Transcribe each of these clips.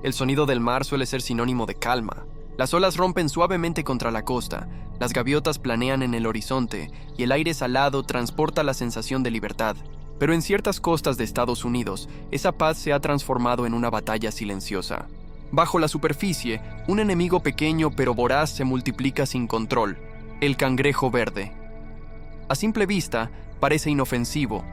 El sonido del mar suele ser sinónimo de calma. Las olas rompen suavemente contra la costa, las gaviotas planean en el horizonte y el aire salado transporta la sensación de libertad. Pero en ciertas costas de Estados Unidos, esa paz se ha transformado en una batalla silenciosa. Bajo la superficie, un enemigo pequeño pero voraz se multiplica sin control: el cangrejo verde. A simple vista, parece inofensivo.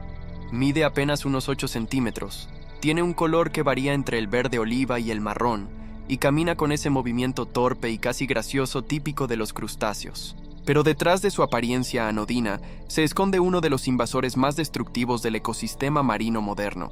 Mide apenas unos 8 centímetros. Tiene un color que varía entre el verde oliva y el marrón, y camina con ese movimiento torpe y casi gracioso típico de los crustáceos. Pero detrás de su apariencia anodina se esconde uno de los invasores más destructivos del ecosistema marino moderno.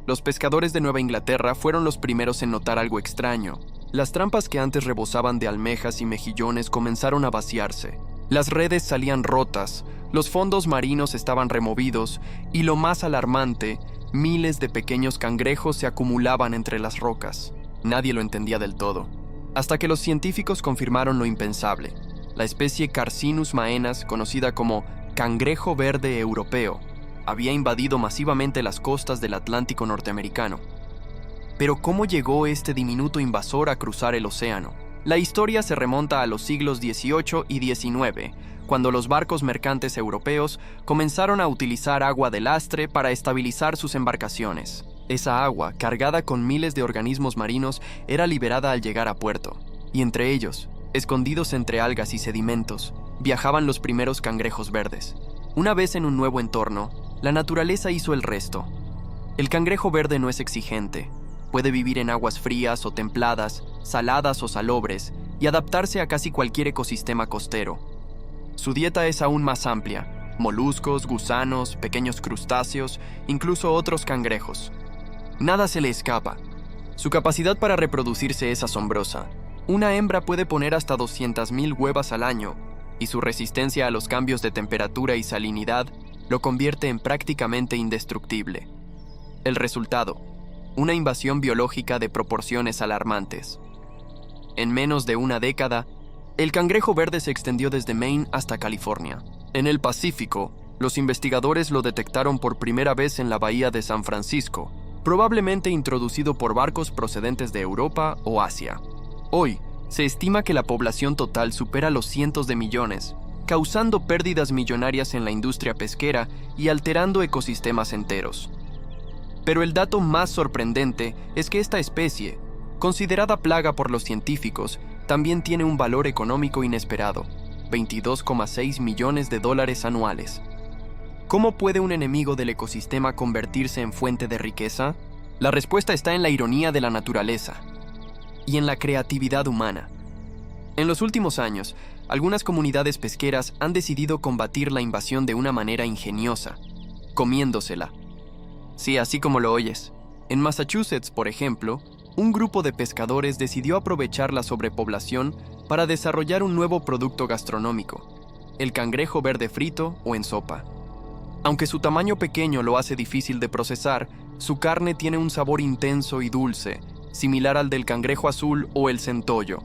Los pescadores de Nueva Inglaterra fueron los primeros en notar algo extraño. Las trampas que antes rebosaban de almejas y mejillones comenzaron a vaciarse. Las redes salían rotas, los fondos marinos estaban removidos y, lo más alarmante, miles de pequeños cangrejos se acumulaban entre las rocas. Nadie lo entendía del todo, hasta que los científicos confirmaron lo impensable. La especie Carcinus maenas, conocida como cangrejo verde europeo, había invadido masivamente las costas del Atlántico norteamericano. Pero ¿cómo llegó este diminuto invasor a cruzar el océano? La historia se remonta a los siglos XVIII y XIX, cuando los barcos mercantes europeos comenzaron a utilizar agua de lastre para estabilizar sus embarcaciones. Esa agua, cargada con miles de organismos marinos, era liberada al llegar a puerto, y entre ellos, escondidos entre algas y sedimentos, viajaban los primeros cangrejos verdes. Una vez en un nuevo entorno, la naturaleza hizo el resto. El cangrejo verde no es exigente. Puede vivir en aguas frías o templadas, saladas o salobres, y adaptarse a casi cualquier ecosistema costero. Su dieta es aún más amplia: moluscos, gusanos, pequeños crustáceos, incluso otros cangrejos. Nada se le escapa. Su capacidad para reproducirse es asombrosa. Una hembra puede poner hasta 200.000 huevas al año, y su resistencia a los cambios de temperatura y salinidad lo convierte en prácticamente indestructible. El resultado: una invasión biológica de proporciones alarmantes. En menos de una década, el cangrejo verde se extendió desde Maine hasta California. En el Pacífico, los investigadores lo detectaron por primera vez en la bahía de San Francisco, probablemente introducido por barcos procedentes de Europa o Asia. Hoy, se estima que la población total supera los cientos de millones, causando pérdidas millonarias en la industria pesquera y alterando ecosistemas enteros. Pero el dato más sorprendente es que esta especie, considerada plaga por los científicos, también tiene un valor económico inesperado: $22,6 millones anuales. ¿Cómo puede un enemigo del ecosistema convertirse en fuente de riqueza? La respuesta está en la ironía de la naturaleza y en la creatividad humana. En los últimos años, algunas comunidades pesqueras han decidido combatir la invasión de una manera ingeniosa: comiéndosela. Sí, así como lo oyes. En Massachusetts, por ejemplo, un grupo de pescadores decidió aprovechar la sobrepoblación para desarrollar un nuevo producto gastronómico: el cangrejo verde frito o en sopa. Aunque su tamaño pequeño lo hace difícil de procesar, su carne tiene un sabor intenso y dulce, similar al del cangrejo azul o el centollo.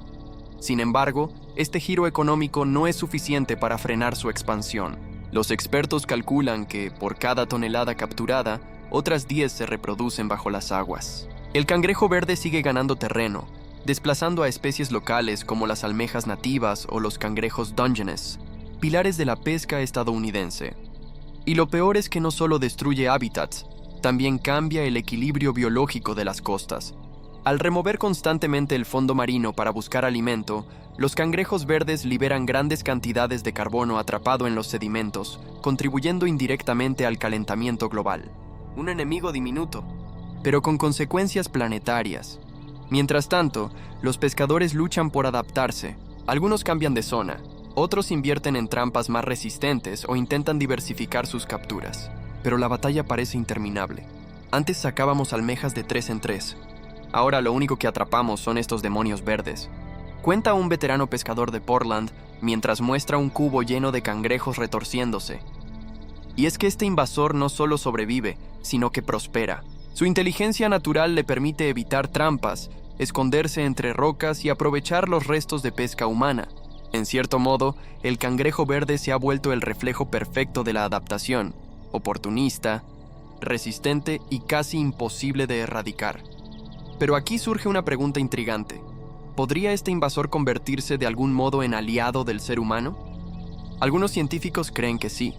Sin embargo, este giro económico no es suficiente para frenar su expansión. Los expertos calculan que, por cada tonelada capturada, otras 10 se reproducen bajo las aguas. El cangrejo verde sigue ganando terreno, desplazando a especies locales como las almejas nativas o los cangrejos Dungeness, pilares de la pesca estadounidense. Y lo peor es que no solo destruye hábitats, también cambia el equilibrio biológico de las costas. Al remover constantemente el fondo marino para buscar alimento, los cangrejos verdes liberan grandes cantidades de carbono atrapado en los sedimentos, contribuyendo indirectamente al calentamiento global. Un enemigo diminuto, pero con consecuencias planetarias. Mientras tanto, los pescadores luchan por adaptarse. Algunos cambian de zona, otros invierten en trampas más resistentes o intentan diversificar sus capturas. Pero la batalla parece interminable. Antes sacábamos almejas de 3 en 3. Ahora lo único que atrapamos son estos demonios verdes. Cuenta un veterano pescador de Portland mientras muestra un cubo lleno de cangrejos retorciéndose. Y es que este invasor no solo sobrevive, sino que prospera. Su inteligencia natural le permite evitar trampas, esconderse entre rocas y aprovechar los restos de pesca humana. En cierto modo, el cangrejo verde se ha vuelto el reflejo perfecto de la adaptación: oportunista, resistente y casi imposible de erradicar. Pero aquí surge una pregunta intrigante. ¿Podría este invasor convertirse de algún modo en aliado del ser humano? Algunos científicos creen que sí.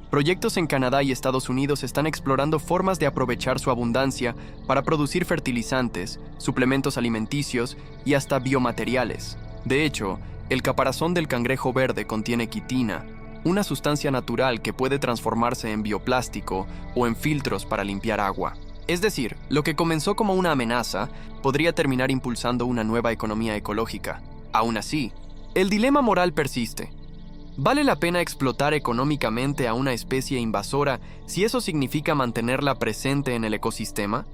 Proyectos en Canadá y Estados Unidos están explorando formas de aprovechar su abundancia para producir fertilizantes, suplementos alimenticios y hasta biomateriales. De hecho, el caparazón del cangrejo verde contiene quitina, una sustancia natural que puede transformarse en bioplástico o en filtros para limpiar agua. Es decir, lo que comenzó como una amenaza podría terminar impulsando una nueva economía ecológica. Aún así, el dilema moral persiste. ¿Vale la pena explotar económicamente a una especie invasora si eso significa mantenerla presente en el ecosistema?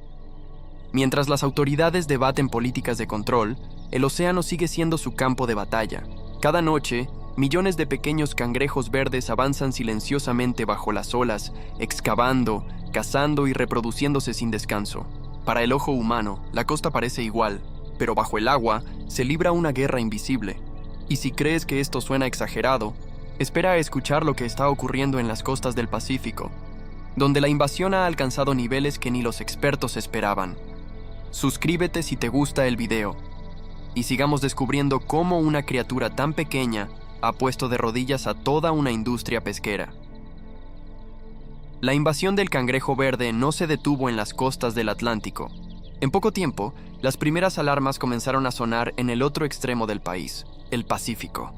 Mientras las autoridades debaten políticas de control, el océano sigue siendo su campo de batalla. Cada noche, millones de pequeños cangrejos verdes avanzan silenciosamente bajo las olas, excavando, cazando y reproduciéndose sin descanso. Para el ojo humano, la costa parece igual, pero bajo el agua se libra una guerra invisible. Y si crees que esto suena exagerado, espera a escuchar lo que está ocurriendo en las costas del Pacífico, donde la invasión ha alcanzado niveles que ni los expertos esperaban. Suscríbete si te gusta el video, y sigamos descubriendo cómo una criatura tan pequeña ha puesto de rodillas a toda una industria pesquera. La invasión del cangrejo verde no se detuvo en las costas del Atlántico. En poco tiempo, las primeras alarmas comenzaron a sonar en el otro extremo del país, el Pacífico.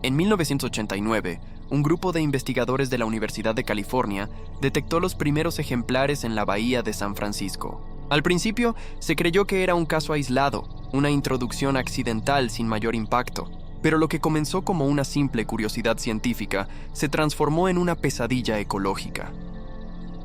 En 1989, un grupo de investigadores de la Universidad de California detectó los primeros ejemplares en la bahía de San Francisco. Al principio, se creyó que era un caso aislado, una introducción accidental sin mayor impacto, pero lo que comenzó como una simple curiosidad científica se transformó en una pesadilla ecológica.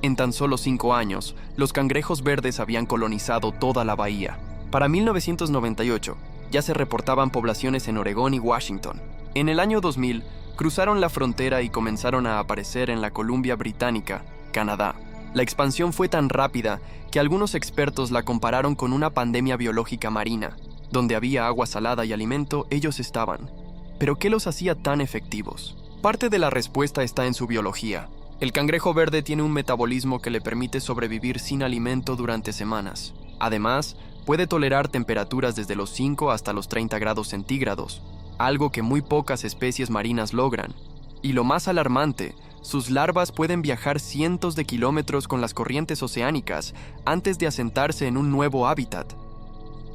En tan solo 5 años, los cangrejos verdes habían colonizado toda la bahía. Para 1998, ya se reportaban poblaciones en Oregón y Washington. En el año 2000, cruzaron la frontera y comenzaron a aparecer en la Columbia Británica, Canadá. La expansión fue tan rápida que algunos expertos la compararon con una pandemia biológica marina. Donde había agua salada y alimento, ellos estaban. ¿Pero qué los hacía tan efectivos? Parte de la respuesta está en su biología. El cangrejo verde tiene un metabolismo que le permite sobrevivir sin alimento durante semanas. Además, puede tolerar temperaturas desde los 5 hasta los 30 grados centígrados, algo que muy pocas especies marinas logran. Y lo más alarmante, sus larvas pueden viajar cientos de kilómetros con las corrientes oceánicas antes de asentarse en un nuevo hábitat.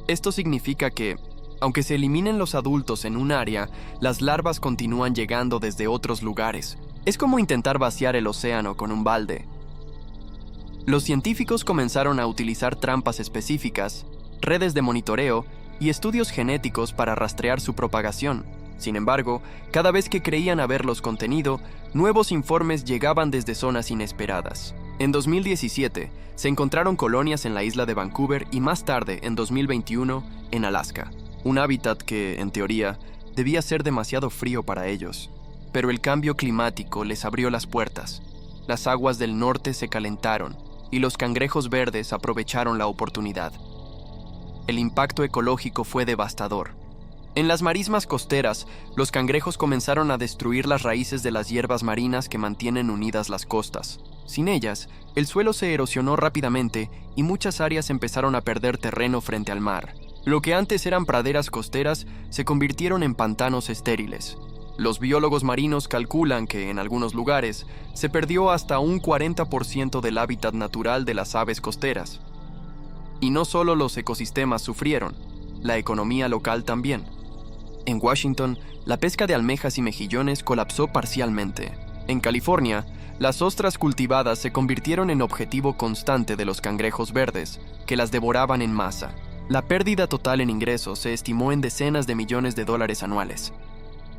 Esto significa que, aunque se eliminen los adultos en un área, las larvas continúan llegando desde otros lugares. Es como intentar vaciar el océano con un balde. Los científicos comenzaron a utilizar trampas específicas, redes de monitoreo y estudios genéticos para rastrear su propagación. Sin embargo, cada vez que creían haberlos contenido, nuevos informes llegaban desde zonas inesperadas. En 2017, se encontraron colonias en la isla de Vancouver y más tarde, en 2021, en Alaska. Un hábitat que, en teoría, debía ser demasiado frío para ellos. Pero el cambio climático les abrió las puertas. Las aguas del norte se calentaron y los cangrejos verdes aprovecharon la oportunidad. El impacto ecológico fue devastador. En las marismas costeras, los cangrejos comenzaron a destruir las raíces de las hierbas marinas que mantienen unidas las costas. Sin ellas, el suelo se erosionó rápidamente y muchas áreas empezaron a perder terreno frente al mar. Lo que antes eran praderas costeras se convirtieron en pantanos estériles. Los biólogos marinos calculan que, en algunos lugares, se perdió hasta un 40% del hábitat natural de las aves costeras. Y no solo los ecosistemas sufrieron, la economía local también. En Washington, la pesca de almejas y mejillones colapsó parcialmente. En California, las ostras cultivadas se convirtieron en objetivo constante de los cangrejos verdes, que las devoraban en masa. La pérdida total en ingresos se estimó en decenas de millones de dólares anuales.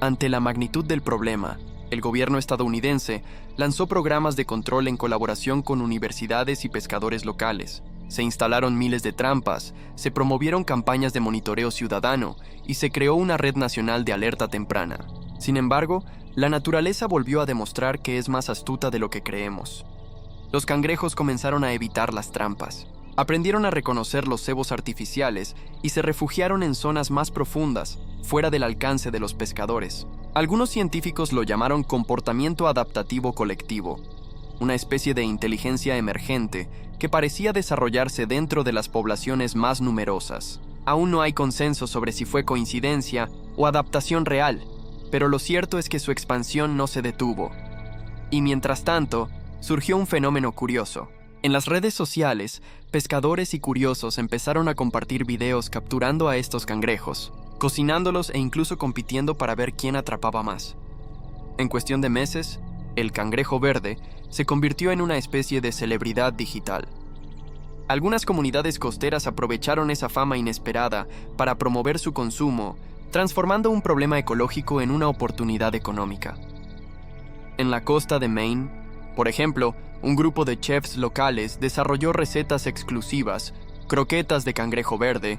Ante la magnitud del problema, el gobierno estadounidense lanzó programas de control en colaboración con universidades y pescadores locales. Se instalaron miles de trampas, se promovieron campañas de monitoreo ciudadano y se creó una red nacional de alerta temprana. Sin embargo, la naturaleza volvió a demostrar que es más astuta de lo que creemos. Los cangrejos comenzaron a evitar las trampas. Aprendieron a reconocer los cebos artificiales y se refugiaron en zonas más profundas, fuera del alcance de los pescadores. Algunos científicos lo llamaron comportamiento adaptativo colectivo, una especie de inteligencia emergente que parecía desarrollarse dentro de las poblaciones más numerosas. Aún no hay consenso sobre si fue coincidencia o adaptación real, pero lo cierto es que su expansión no se detuvo. Y mientras tanto, surgió un fenómeno curioso. En las redes sociales, pescadores y curiosos empezaron a compartir videos capturando a estos cangrejos, cocinándolos e incluso compitiendo para ver quién atrapaba más. En cuestión de meses, el cangrejo verde se convirtió en una especie de celebridad digital. Algunas comunidades costeras aprovecharon esa fama inesperada para promover su consumo, transformando un problema ecológico en una oportunidad económica. En la costa de Maine, por ejemplo, un grupo de chefs locales desarrolló recetas exclusivas, croquetas de cangrejo verde,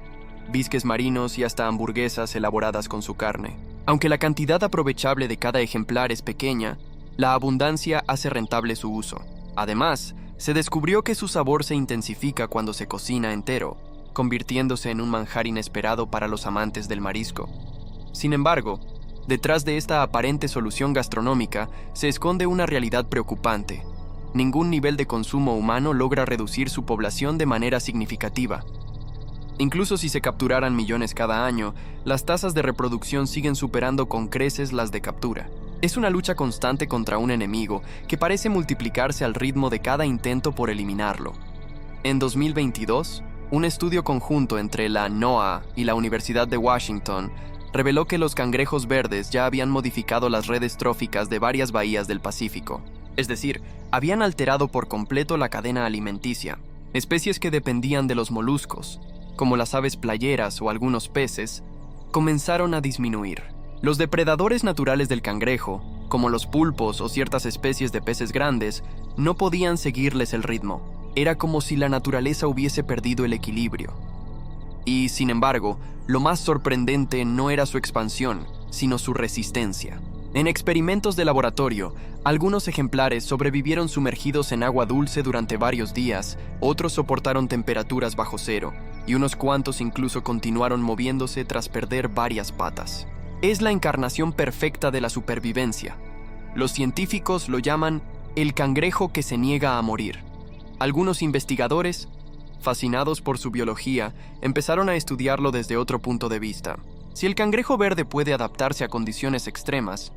bisques marinos y hasta hamburguesas elaboradas con su carne. Aunque la cantidad aprovechable de cada ejemplar es pequeña, la abundancia hace rentable su uso. Además, se descubrió que su sabor se intensifica cuando se cocina entero, convirtiéndose en un manjar inesperado para los amantes del marisco. Sin embargo, detrás de esta aparente solución gastronómica se esconde una realidad preocupante. Ningún nivel de consumo humano logra reducir su población de manera significativa. Incluso si se capturaran millones cada año, las tasas de reproducción siguen superando con creces las de captura. Es una lucha constante contra un enemigo que parece multiplicarse al ritmo de cada intento por eliminarlo. En 2022, un estudio conjunto entre la NOAA y la Universidad de Washington reveló que los cangrejos verdes ya habían modificado las redes tróficas de varias bahías del Pacífico. Es decir, habían alterado por completo la cadena alimenticia. Especies que dependían de los moluscos, como las aves playeras o algunos peces, comenzaron a disminuir. Los depredadores naturales del cangrejo, como los pulpos o ciertas especies de peces grandes, no podían seguirles el ritmo. Era como si la naturaleza hubiese perdido el equilibrio. Y, sin embargo, lo más sorprendente no era su expansión, sino su resistencia. En experimentos de laboratorio, algunos ejemplares sobrevivieron sumergidos en agua dulce durante varios días, otros soportaron temperaturas bajo cero, y unos cuantos incluso continuaron moviéndose tras perder varias patas. Es la encarnación perfecta de la supervivencia. Los científicos lo llaman el cangrejo que se niega a morir. Algunos investigadores, fascinados por su biología, empezaron a estudiarlo desde otro punto de vista. Si el cangrejo verde puede adaptarse a condiciones extremas,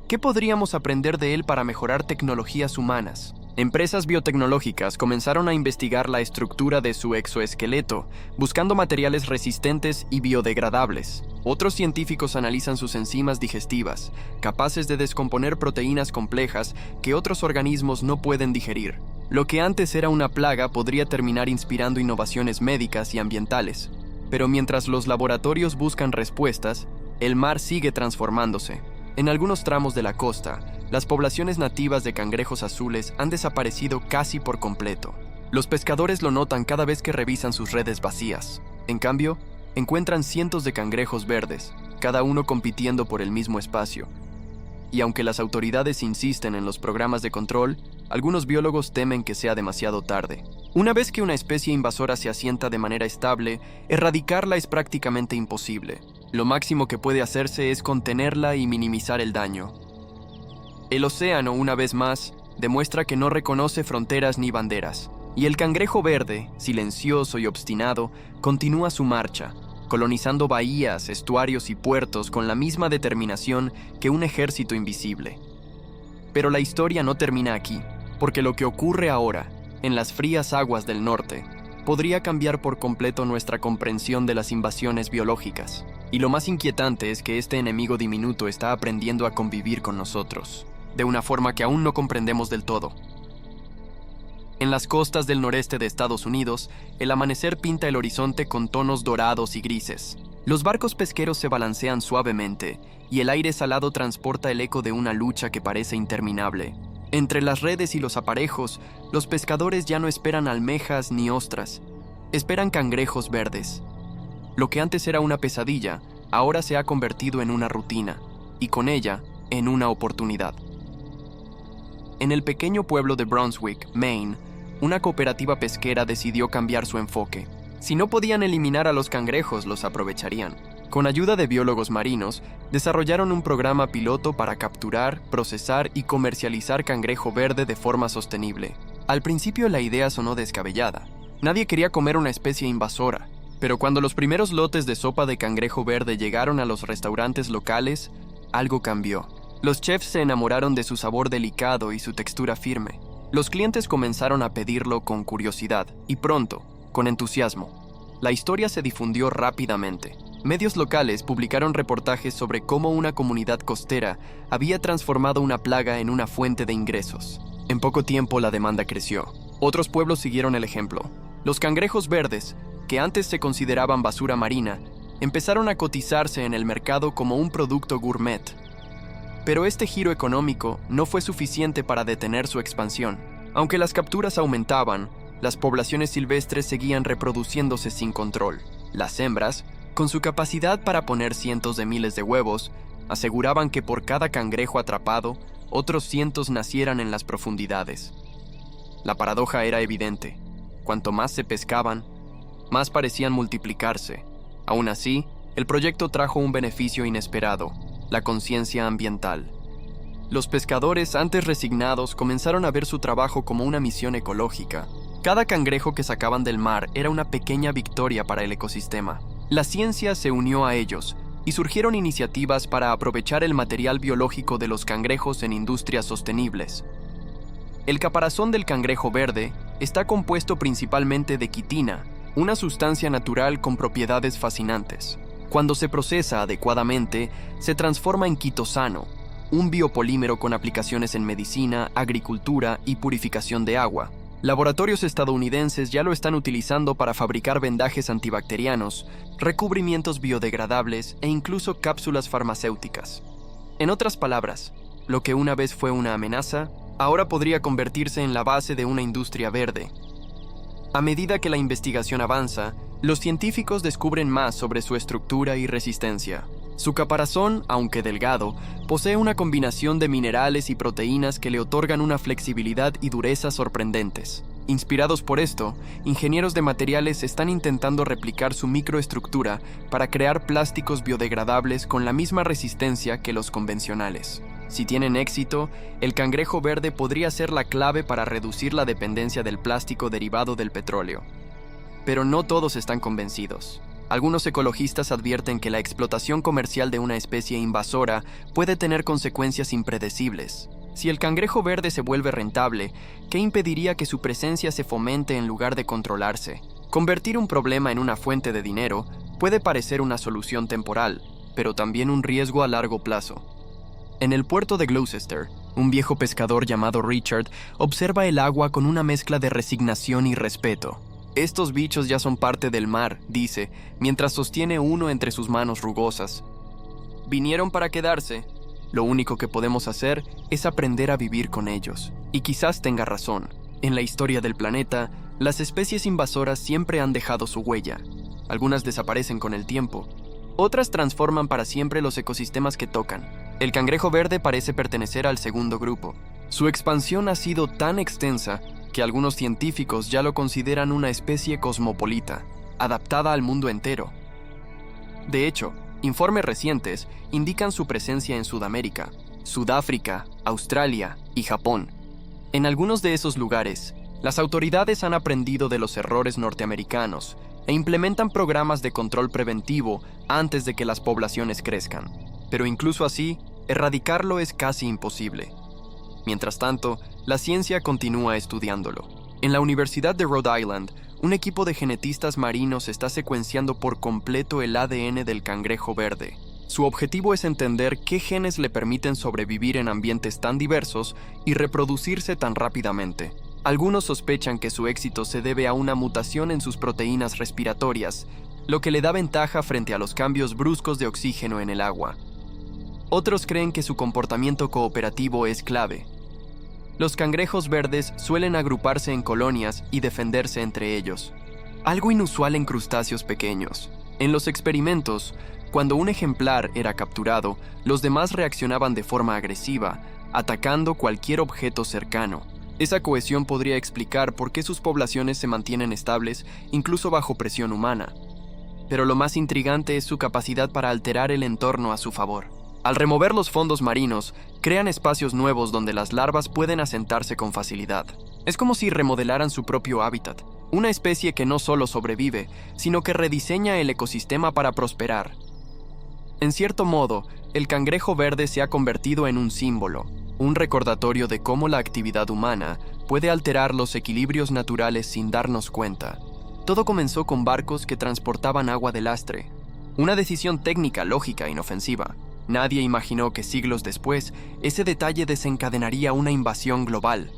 ¿qué podríamos aprender de él para mejorar tecnologías humanas? Empresas biotecnológicas comenzaron a investigar la estructura de su exoesqueleto, buscando materiales resistentes y biodegradables. Otros científicos analizan sus enzimas digestivas, capaces de descomponer proteínas complejas que otros organismos no pueden digerir. Lo que antes era una plaga podría terminar inspirando innovaciones médicas y ambientales. Pero mientras los laboratorios buscan respuestas, el mar sigue transformándose. En algunos tramos de la costa, las poblaciones nativas de cangrejos azules han desaparecido casi por completo. Los pescadores lo notan cada vez que revisan sus redes vacías. En cambio, encuentran cientos de cangrejos verdes, cada uno compitiendo por el mismo espacio. Y aunque las autoridades insisten en los programas de control, algunos biólogos temen que sea demasiado tarde. Una vez que una especie invasora se asienta de manera estable, erradicarla es prácticamente imposible. Lo máximo que puede hacerse es contenerla y minimizar el daño. El océano, una vez más, demuestra que no reconoce fronteras ni banderas, y el cangrejo verde, silencioso y obstinado, continúa su marcha, colonizando bahías, estuarios y puertos con la misma determinación que un ejército invisible. Pero la historia no termina aquí, porque lo que ocurre ahora, en las frías aguas del norte, podría cambiar por completo nuestra comprensión de las invasiones biológicas. Y lo más inquietante es que este enemigo diminuto está aprendiendo a convivir con nosotros, de una forma que aún no comprendemos del todo. En las costas del noreste de Estados Unidos, el amanecer pinta el horizonte con tonos dorados y grises. Los barcos pesqueros se balancean suavemente, y el aire salado transporta el eco de una lucha que parece interminable. Entre las redes y los aparejos, los pescadores ya no esperan almejas ni ostras, esperan cangrejos verdes. Lo que antes era una pesadilla, ahora se ha convertido en una rutina, y con ella, en una oportunidad. En el pequeño pueblo de Brunswick, Maine, una cooperativa pesquera decidió cambiar su enfoque. Si no podían eliminar a los cangrejos, los aprovecharían. Con ayuda de biólogos marinos, desarrollaron un programa piloto para capturar, procesar y comercializar cangrejo verde de forma sostenible. Al principio la idea sonó descabellada. Nadie quería comer una especie invasora, pero cuando los primeros lotes de sopa de cangrejo verde llegaron a los restaurantes locales, algo cambió. Los chefs se enamoraron de su sabor delicado y su textura firme. Los clientes comenzaron a pedirlo con curiosidad y pronto, con entusiasmo. La historia se difundió rápidamente. Medios locales publicaron reportajes sobre cómo una comunidad costera había transformado una plaga en una fuente de ingresos. En poco tiempo la demanda creció. Otros pueblos siguieron el ejemplo. Los cangrejos verdes, que antes se consideraban basura marina, empezaron a cotizarse en el mercado como un producto gourmet. Pero este giro económico no fue suficiente para detener su expansión. Aunque las capturas aumentaban, las poblaciones silvestres seguían reproduciéndose sin control. Las hembras, con su capacidad para poner cientos de miles de huevos, aseguraban que por cada cangrejo atrapado, otros cientos nacieran en las profundidades. La paradoja era evidente. Cuanto más se pescaban, más parecían multiplicarse. Aún así, el proyecto trajo un beneficio inesperado: la conciencia ambiental. Los pescadores, antes resignados, comenzaron a ver su trabajo como una misión ecológica. Cada cangrejo que sacaban del mar era una pequeña victoria para el ecosistema. La ciencia se unió a ellos y surgieron iniciativas para aprovechar el material biológico de los cangrejos en industrias sostenibles. El caparazón del cangrejo verde está compuesto principalmente de quitina, una sustancia natural con propiedades fascinantes. Cuando se procesa adecuadamente, se transforma en quitosano, un biopolímero con aplicaciones en medicina, agricultura y purificación de agua. Laboratorios estadounidenses ya lo están utilizando para fabricar vendajes antibacterianos, recubrimientos biodegradables e incluso cápsulas farmacéuticas. En otras palabras, lo que una vez fue una amenaza, ahora podría convertirse en la base de una industria verde. A medida que la investigación avanza, los científicos descubren más sobre su estructura y resistencia. Su caparazón, aunque delgado, posee una combinación de minerales y proteínas que le otorgan una flexibilidad y dureza sorprendentes. Inspirados por esto, ingenieros de materiales están intentando replicar su microestructura para crear plásticos biodegradables con la misma resistencia que los convencionales. Si tienen éxito, el cangrejo verde podría ser la clave para reducir la dependencia del plástico derivado del petróleo. Pero no todos están convencidos. Algunos ecologistas advierten que la explotación comercial de una especie invasora puede tener consecuencias impredecibles. Si el cangrejo verde se vuelve rentable, ¿qué impediría que su presencia se fomente en lugar de controlarse? Convertir un problema en una fuente de dinero puede parecer una solución temporal, pero también un riesgo a largo plazo. En el puerto de Gloucester, un viejo pescador llamado Richard observa el agua con una mezcla de resignación y respeto. Estos bichos ya son parte del mar, dice, mientras sostiene uno entre sus manos rugosas. Vinieron para quedarse. Lo único que podemos hacer es aprender a vivir con ellos. Y quizás tenga razón. En la historia del planeta, las especies invasoras siempre han dejado su huella. Algunas desaparecen con el tiempo. Otras transforman para siempre los ecosistemas que tocan. El cangrejo verde parece pertenecer al segundo grupo. Su expansión ha sido tan extensa que algunos científicos ya lo consideran una especie cosmopolita, adaptada al mundo entero. De hecho, informes recientes indican su presencia en Sudamérica, Sudáfrica, Australia y Japón. En algunos de esos lugares, las autoridades han aprendido de los errores norteamericanos e implementan programas de control preventivo antes de que las poblaciones crezcan. Pero incluso así, erradicarlo es casi imposible. Mientras tanto, la ciencia continúa estudiándolo. En la Universidad de Rhode Island, un equipo de genetistas marinos está secuenciando por completo el ADN del cangrejo verde. Su objetivo es entender qué genes le permiten sobrevivir en ambientes tan diversos y reproducirse tan rápidamente. Algunos sospechan que su éxito se debe a una mutación en sus proteínas respiratorias, lo que le da ventaja frente a los cambios bruscos de oxígeno en el agua. Otros creen que su comportamiento cooperativo es clave. Los cangrejos verdes suelen agruparse en colonias y defenderse entre ellos. Algo inusual en crustáceos pequeños. En los experimentos, cuando un ejemplar era capturado, los demás reaccionaban de forma agresiva, atacando cualquier objeto cercano. Esa cohesión podría explicar por qué sus poblaciones se mantienen estables incluso bajo presión humana. pero lo más intrigante es su capacidad para alterar el entorno a su favor. Al remover los fondos marinos, crean espacios nuevos donde las larvas pueden asentarse con facilidad. Es como si remodelaran su propio hábitat, una especie que no solo sobrevive, sino que rediseña el ecosistema para prosperar. En cierto modo, el cangrejo verde se ha convertido en un símbolo, un recordatorio de cómo la actividad humana puede alterar los equilibrios naturales sin darnos cuenta. Todo comenzó con barcos que transportaban agua de lastre, una decisión técnica, lógica, inofensiva. Nadie imaginó que siglos después, ese detalle desencadenaría una invasión global.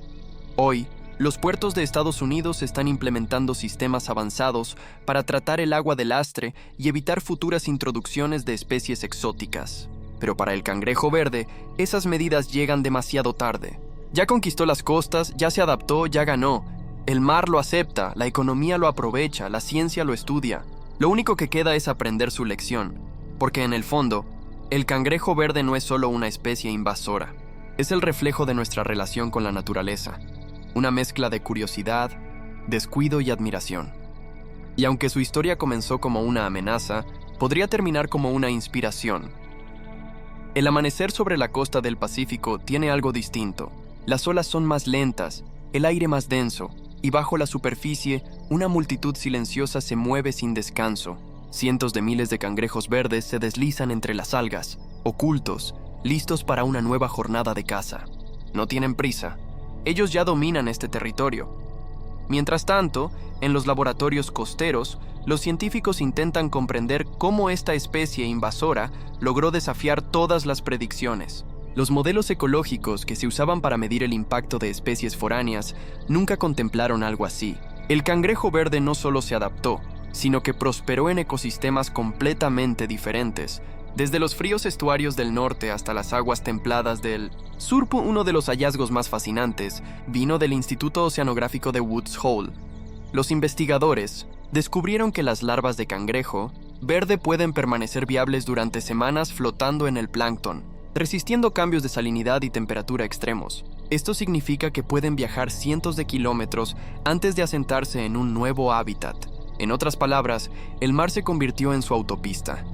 Hoy, los puertos de Estados Unidos están implementando sistemas avanzados para tratar el agua de lastre y evitar futuras introducciones de especies exóticas. Pero para el cangrejo verde, esas medidas llegan demasiado tarde. Ya conquistó las costas, ya se adaptó, ya ganó. El mar lo acepta, la economía lo aprovecha, la ciencia lo estudia. Lo único que queda es aprender su lección, porque en el fondo, el cangrejo verde no es solo una especie invasora, es el reflejo de nuestra relación con la naturaleza, una mezcla de curiosidad, descuido y admiración. Y aunque su historia comenzó como una amenaza, podría terminar como una inspiración. El amanecer sobre la costa del Pacífico tiene algo distinto. Las olas son más lentas, el aire más denso, y bajo la superficie, una multitud silenciosa se mueve sin descanso. Cientos de miles de cangrejos verdes se deslizan entre las algas, ocultos, listos para una nueva jornada de caza. No tienen prisa. Ellos ya dominan este territorio. Mientras tanto, en los laboratorios costeros, los científicos intentan comprender cómo esta especie invasora logró desafiar todas las predicciones. Los modelos ecológicos que se usaban para medir el impacto de especies foráneas nunca contemplaron algo así. El cangrejo verde no solo se adaptó, sino que prosperó en ecosistemas completamente diferentes, desde los fríos estuarios del norte hasta las aguas templadas del sur. Uno de los hallazgos más fascinantes vino del Instituto Oceanográfico de Woods Hole. Los investigadores descubrieron que las larvas de cangrejo verde pueden permanecer viables durante semanas flotando en el plancton, resistiendo cambios de salinidad y temperatura extremos. Esto significa que pueden viajar cientos de kilómetros antes de asentarse en un nuevo hábitat. En otras palabras, el mar se convirtió en su autopista.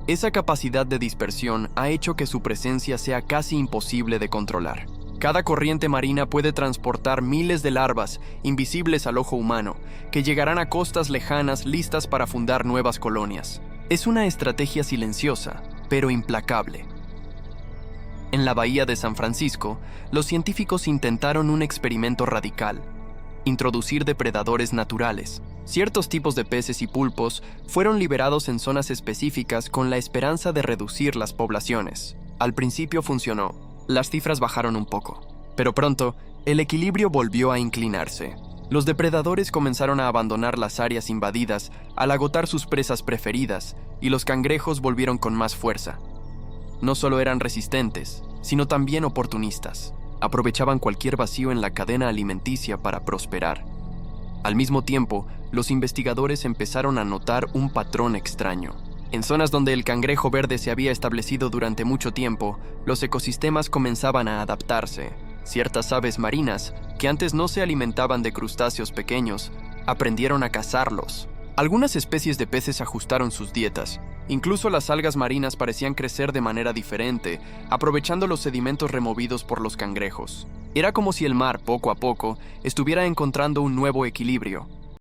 Esa capacidad de dispersión ha hecho que su presencia sea casi imposible de controlar. Cada corriente marina puede transportar miles de larvas, invisibles al ojo humano, que llegarán a costas lejanas listas para fundar nuevas colonias. Es una estrategia silenciosa, pero implacable. En la bahía de San Francisco, los científicos intentaron un experimento radical: introducir depredadores naturales. Ciertos tipos de peces y pulpos fueron liberados en zonas específicas con la esperanza de reducir las poblaciones. Al principio funcionó. Las cifras bajaron un poco, pero pronto el equilibrio volvió a inclinarse. Los depredadores comenzaron a abandonar las áreas invadidas al agotar sus presas preferidas, y los cangrejos volvieron con más fuerza. No solo eran resistentes, sino también oportunistas. Aprovechaban cualquier vacío en la cadena alimenticia para prosperar. Al mismo tiempo, los investigadores empezaron a notar un patrón extraño. En zonas donde el cangrejo verde se había establecido durante mucho tiempo, los ecosistemas comenzaban a adaptarse. Ciertas aves marinas, que antes no se alimentaban de crustáceos pequeños, aprendieron a cazarlos. Algunas especies de peces ajustaron sus dietas. Incluso las algas marinas parecían crecer de manera diferente, aprovechando los sedimentos removidos por los cangrejos. Era como si el mar, poco a poco, estuviera encontrando un nuevo equilibrio.